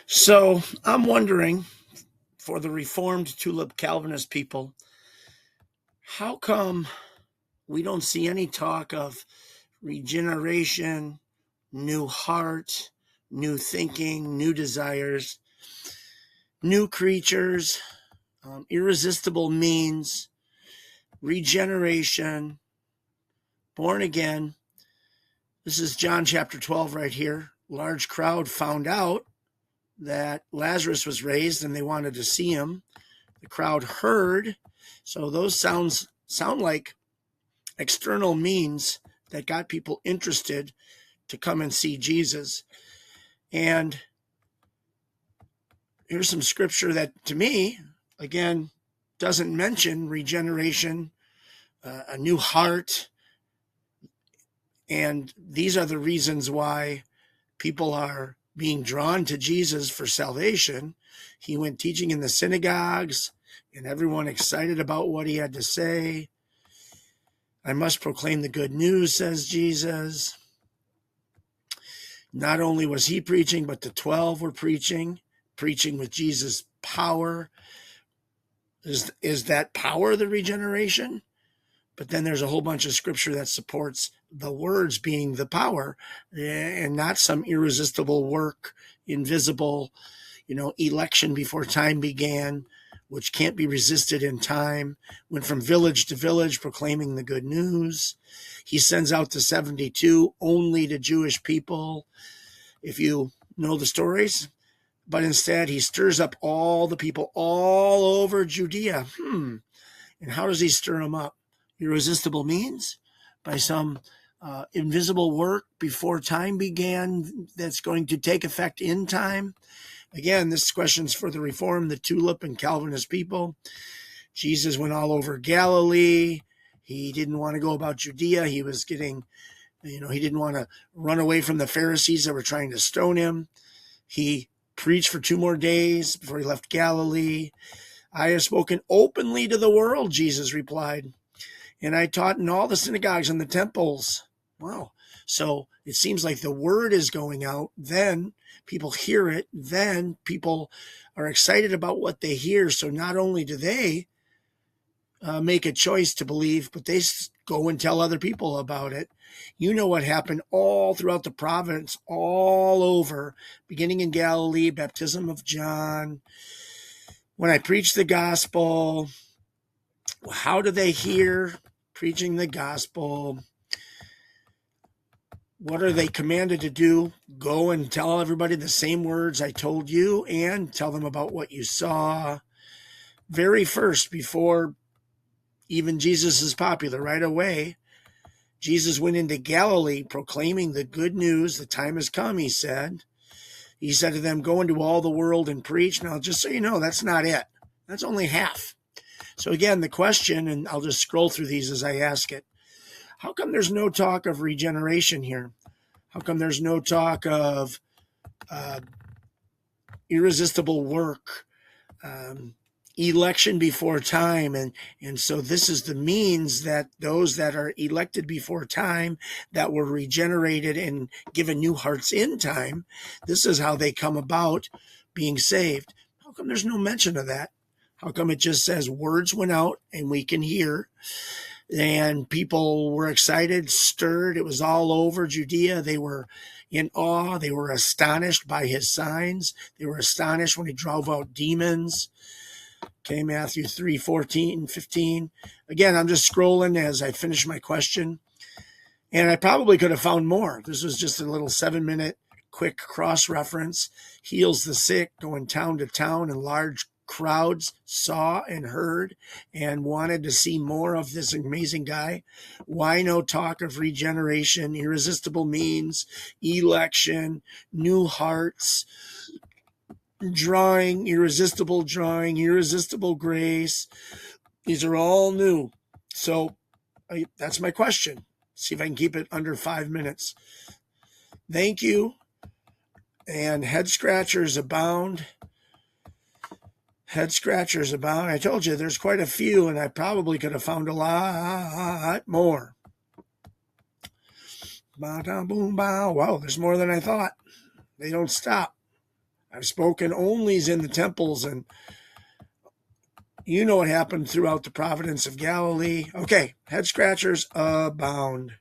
So I'm wondering, for the Reformed Tulip Calvinist people, how come we don't see any talk of regeneration, new heart, new thinking, new desires, new creatures, irresistible means, regeneration, born again? This is John chapter 12 right here. Large crowd found out that Lazarus was raised and they wanted to see him. The crowd heard. So those sound like external means that got people interested to come and see Jesus. And here's some scripture that, to me, again, doesn't mention regeneration, a new heart. And these are the reasons why people are being drawn to Jesus for salvation. He went teaching in the synagogues, and everyone excited about what he had to say. I must proclaim the good news, says Jesus. Not only was he preaching, but the 12 were preaching with Jesus' power. Is that power the regeneration? But then there's a whole bunch of scripture that supports the words being the power and not some irresistible work, invisible, election before time began, which can't be resisted in time, went from village to village proclaiming the good news. He sends out the 72 only to Jewish people, if you know the stories. But instead, he stirs up all the people all over Judea. And how does he stir them up? Irresistible means? By some invisible work before time began that's going to take effect in time? Again, this question's for the Reformed, the Tulip, and Calvinist people. Jesus went all over Galilee. He didn't want to go about Judea. He was getting, he didn't want to run away from the Pharisees that were trying to stone him. He preached for 2 more days before he left Galilee. I have spoken openly to the world, Jesus replied, and I taught in all the synagogues and the temples. Wow. So it seems like the word is going out. Then people hear it. Then people are excited about what they hear. So not only do they make a choice to believe, but they go and tell other people about it. You know what happened all throughout the province, all over, beginning in Galilee, baptism of John. When I preach the gospel, how do they hear preaching the gospel? What are they commanded to do? Go and tell everybody the same words I told you and tell them about what you saw. Very first, before even Jesus is popular, right away, Jesus went into Galilee proclaiming the good news. The time has come, he said. He said to them, go into all the world and preach. Now, just so you know, that's not it. That's only half. So again, the question, and I'll just scroll through these as I ask it. How come there's no talk of regeneration here? How come there's no talk of irresistible work, election before time? And so this is the means that those that are elected before time, that were regenerated and given new hearts in time, this is how they come about being saved. How come there's no mention of that? How come it just says words went out and we can hear? And people were excited, stirred. It was all over Judea. They were in awe. They were astonished by his signs. They were astonished when he drove out demons. Okay, Matthew 3:14-15. Again, I'm just scrolling as I finish my question. And I probably could have found more. This was just a little 7-minute quick cross-reference. Heals the sick, going town to town, and large crowds saw and heard and wanted to see more of this amazing guy. Why no talk of regeneration, irresistible means, election, new hearts, drawing, irresistible grace? These are all new. So that's my question. See if I can keep it under 5 minutes. Thank you. And head scratchers abound. Head scratchers abound. I told you there's quite a few, and I probably could have found a lot more. Wow, there's more than I thought. They don't stop. I've spoken onlys in the temples, and you know what happened throughout the province of Galilee. Okay, head scratchers abound.